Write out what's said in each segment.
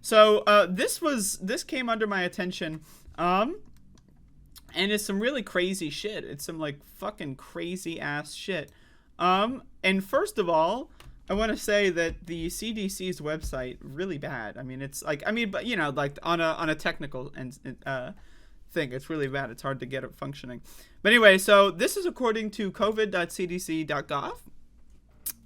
So this came under my attention, and it's some really crazy shit. It's some like fucking crazy ass shit. And first of all, I want to say that the CDC's website really bad. I mean, it's like but you know, like on a technical and thing, it's really bad. It's hard to get it functioning. But anyway, so this is according to covid.cdc.gov.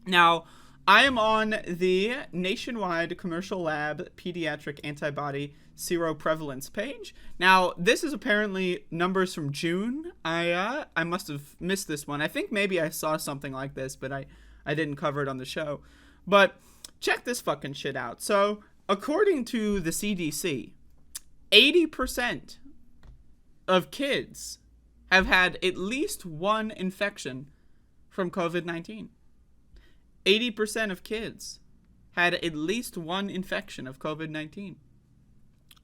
Now, I am on the nationwide commercial lab pediatric antibody seroprevalence page. Now, this is apparently numbers from June. I must have missed this one. I think maybe I saw something like this, but I didn't cover it on the show. But check this fucking shit out. So, according to the CDC, 80% of kids have had at least one infection from COVID-19. 80% of kids had at least one infection of COVID-19.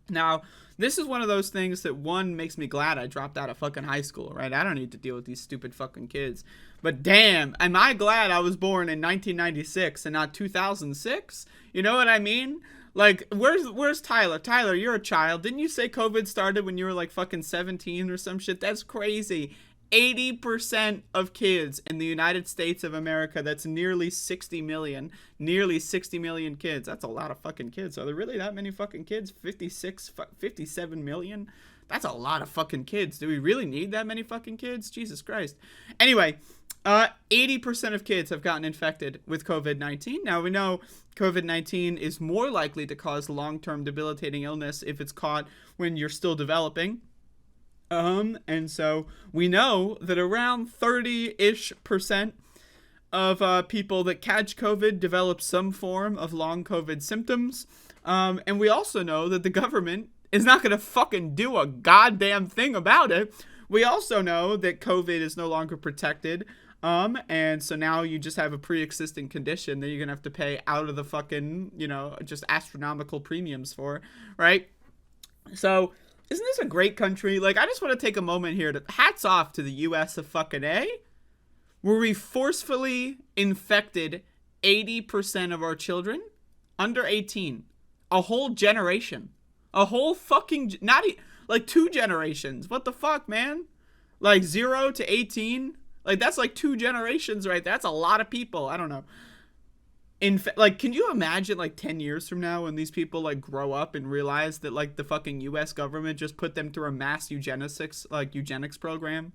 Now, this is one of those things that, one, makes me glad I dropped out of fucking high school, right? I don't need to deal with these stupid fucking kids. But damn, am I glad I was born in 1996 and not 2006? You know what I mean? Like, where's Tyler? Tyler, you're a child. Didn't you say COVID started when you were like fucking 17 or some shit? That's crazy. 80% of kids in the United States of America, that's nearly 60 million kids. That's a lot of fucking kids. Are there really that many fucking kids? 57 million? That's a lot of fucking kids. Do we really need that many fucking kids? Jesus Christ. Anyway, 80% of kids have gotten infected with COVID-19. Now, we know COVID-19 is more likely to cause long-term debilitating illness if it's caught when you're still developing. And so we know that around 30-ish% of people that catch COVID develop some form of long COVID symptoms. And we also know that the government is not going to fucking do a goddamn thing about it. We also know that COVID is no longer protected. And so now you just have a pre-existing condition that you're going to have to pay out of the fucking, you know, just astronomical premiums for, right? So, isn't this a great country? Like, I just want to take a moment here to hats off to the U.S. of fucking A, where we forcefully infected 80% of our children under 18. A whole generation. A whole fucking, like 2 generations. What the fuck, man? Like 0 to 18? Like, that's like 2 generations right there. That's a lot of people. I don't know. Like, can you imagine, like, 10 years from now when these people, like, grow up and realize that, like, the fucking U.S. government just put them through a mass eugenics program?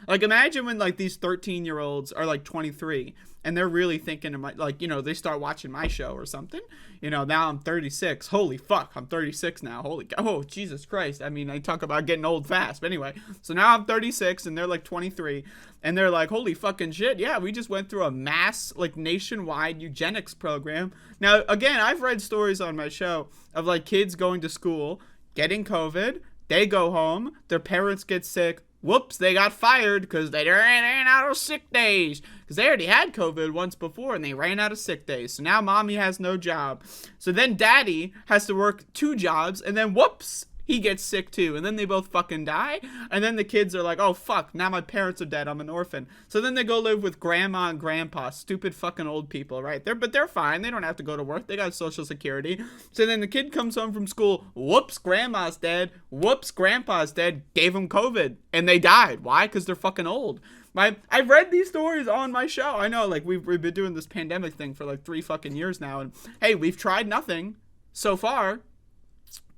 Like, imagine when, like, these 13-year-olds are, like, 23, and they're really thinking, like, you know, they start watching my show or something. You know, now I'm 36. Holy fuck, I'm 36 now. Oh, Jesus Christ. I mean, I talk about getting old fast. But anyway, so now I'm 36, and they're, like, 23, and they're like, holy fucking shit, yeah, we just went through a mass, like, nationwide eugenics program. Now, again, I've read stories on my show of, like, kids going to school, getting COVID, they go home, their parents get sick, whoops, they got fired because they ran out of sick days. Because they already had COVID once before and they ran out of sick days. So now mommy has no job. So then daddy has to work 2 jobs and then whoops, he gets sick too. And then they both fucking die. And then the kids are like, oh fuck, now my parents are dead, I'm an orphan. So then they go live with grandma and grandpa, stupid fucking old people, right? But they're fine, they don't have to go to work, they got social security. So then the kid comes home from school, whoops, grandma's dead, whoops, grandpa's dead, gave them COVID, and they died. Why? Because they're fucking old. I've read these stories on my show. I know, like, we've been doing this pandemic thing for like 3 fucking years now, and hey, we've tried nothing so far,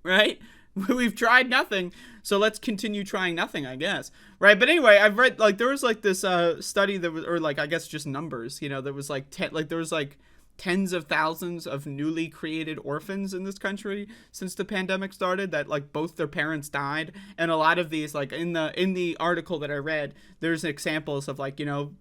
right? We've tried nothing, so let's continue trying nothing, I guess. Right? But anyway, I've read, like, there was, like, this study that was, or, like, I guess just numbers, you know, there was, like, there was, like, tens of thousands of newly created orphans in this country since the pandemic started that, like, both their parents died. And a lot of these, like, in the article that I read, there's examples of, like, you know,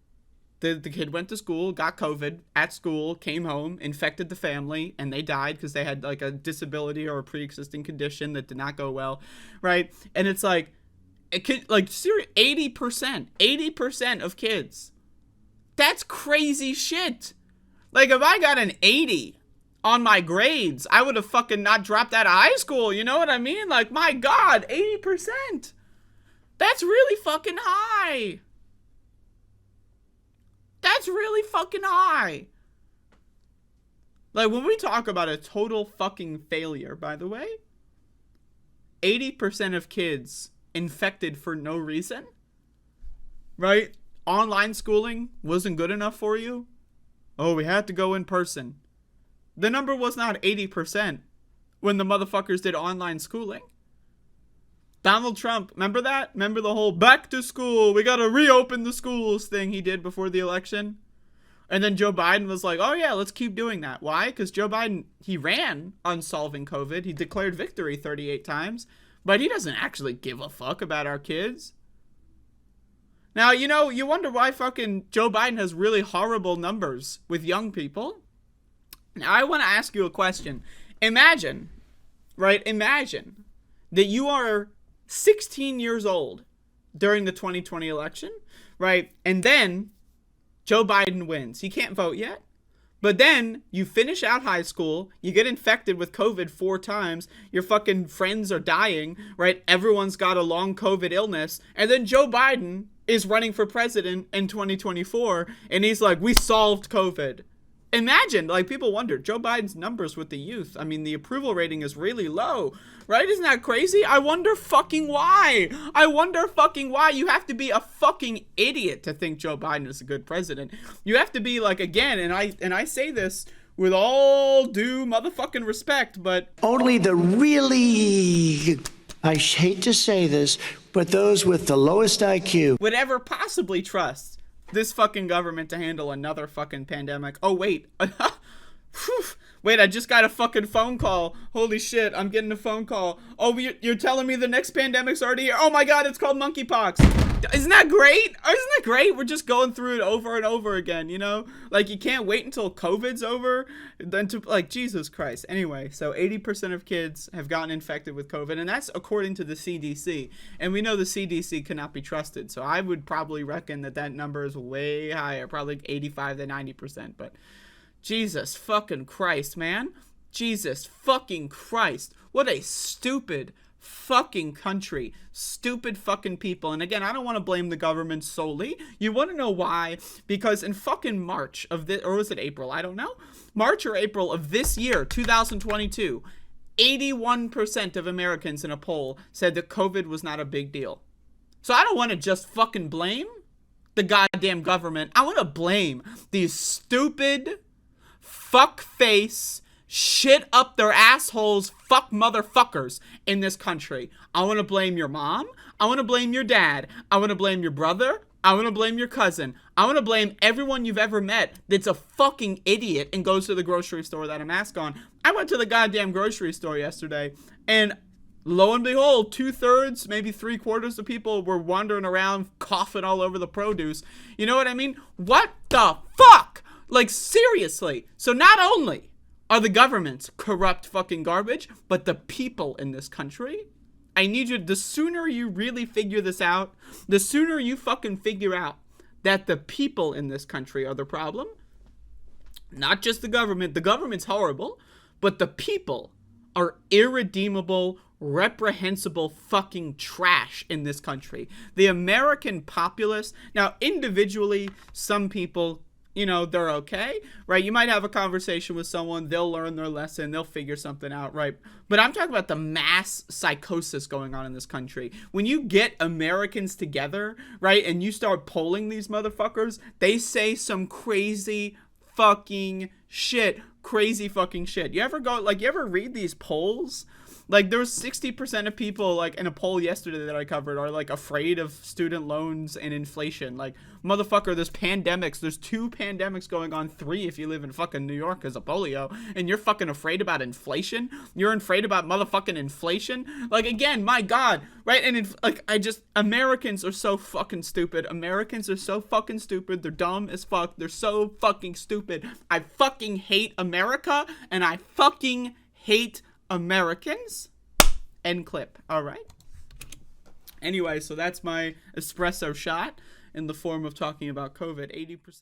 the kid went to school, got COVID at school, came home, infected the family, and they died because they had, like, a disability or a pre-existing condition that did not go well, right? And it's like, it could, like, 80% of kids. That's crazy shit. Like, if I got an 80 on my grades, I would have fucking not dropped out of high school, you know what I mean? Like, my God, 80%. That's really fucking high. That's really fucking high. Like, when we talk about a total fucking failure, by the way, 80% of kids infected for no reason, right? Online schooling wasn't good enough for you. Oh, we had to go in person. The number was not 80% when the motherfuckers did online schooling. Donald Trump, remember that? Remember the whole back to school, we gotta reopen the schools thing he did before the election? And then Joe Biden was like, oh yeah, let's keep doing that. Why? Because Joe Biden, he ran on solving COVID. He declared victory 38 times. But he doesn't actually give a fuck about our kids. Now, you know, you wonder why fucking Joe Biden has really horrible numbers with young people. Now, I want to ask you a question. Imagine, right? Imagine that you are 16 years old during the 2020 election, right? And then Joe Biden wins. He can't vote yet. But then you finish out high school, you get infected with COVID 4 times, your fucking friends are dying, right? Everyone's got a long COVID illness. And then Joe Biden is running for president in 2024, and he's like, we solved COVID. Imagine, like, people wonder, Joe Biden's numbers with the youth, I mean, the approval rating is really low, right? Isn't that crazy? I wonder fucking why. I wonder fucking why. You have to be a fucking idiot to think Joe Biden is a good president. You have to be, like, again, and I say this with all due motherfucking respect, but only the really, I hate to say this, but those with the lowest IQ would ever possibly trust this fucking government to handle another fucking pandemic. Oh, wait. Wait, I just got a fucking phone call. Holy shit, I'm getting a phone call. Oh, you're telling me the next pandemic's already here? Oh my god, it's called monkeypox. Isn't that great? Isn't that great? We're just going through it over and over again, you know? Like, you can't wait until COVID's over. Then to, like, Jesus Christ. Anyway, so 80% of kids have gotten infected with COVID, and that's according to the CDC. And we know the CDC cannot be trusted, so I would probably reckon that that number is way higher, probably 85 to 90%, but Jesus fucking Christ, man. Jesus fucking Christ. What a stupid fucking country. Stupid fucking people. And again, I don't want to blame the government solely. You want to know why? Because in fucking March of this, or was it April? I don't know. March or April of this year, 2022, 81% of Americans in a poll said that COVID was not a big deal. So I don't want to just fucking blame the goddamn government. I want to blame these stupid fuck face, shit up their assholes, fuck motherfuckers in this country. I want to blame your mom. I want to blame your dad. I want to blame your brother. I want to blame your cousin. I want to blame everyone you've ever met that's a fucking idiot and goes to the grocery store without a mask on. I went to the goddamn grocery store yesterday, and lo and behold, 2/3, maybe 3/4 of people were wandering around coughing all over the produce. You know what I mean? What the fuck? Like, seriously. So not only are the governments corrupt fucking garbage, but the people in this country, I need you, the sooner you really figure this out, the sooner you fucking figure out that the people in this country are the problem, not just the government's horrible, but the people are irredeemable, reprehensible fucking trash in this country. The American populace, now individually, some people, you know, they're okay, right? You might have a conversation with someone, they'll learn their lesson, they'll figure something out, right? But I'm talking about the mass psychosis going on in this country. When you get Americans together, right, and you start polling these motherfuckers, they say some crazy fucking shit. Crazy fucking shit. You ever read these polls? Like, there was 60% of people, like, in a poll yesterday that I covered are, like, afraid of student loans and inflation. Like, motherfucker, there's pandemics. There's 2 pandemics going on, 3 if you live in fucking New York as a polio, and you're fucking afraid about inflation? You're afraid about motherfucking inflation? Like, again, my God, right? And, Americans are so fucking stupid. Americans are so fucking stupid. They're dumb as fuck. They're so fucking stupid. I fucking hate America, and I fucking hate Americans. End clip. All right. Anyway, so that's my espresso shot in the form of talking about COVID. 80%.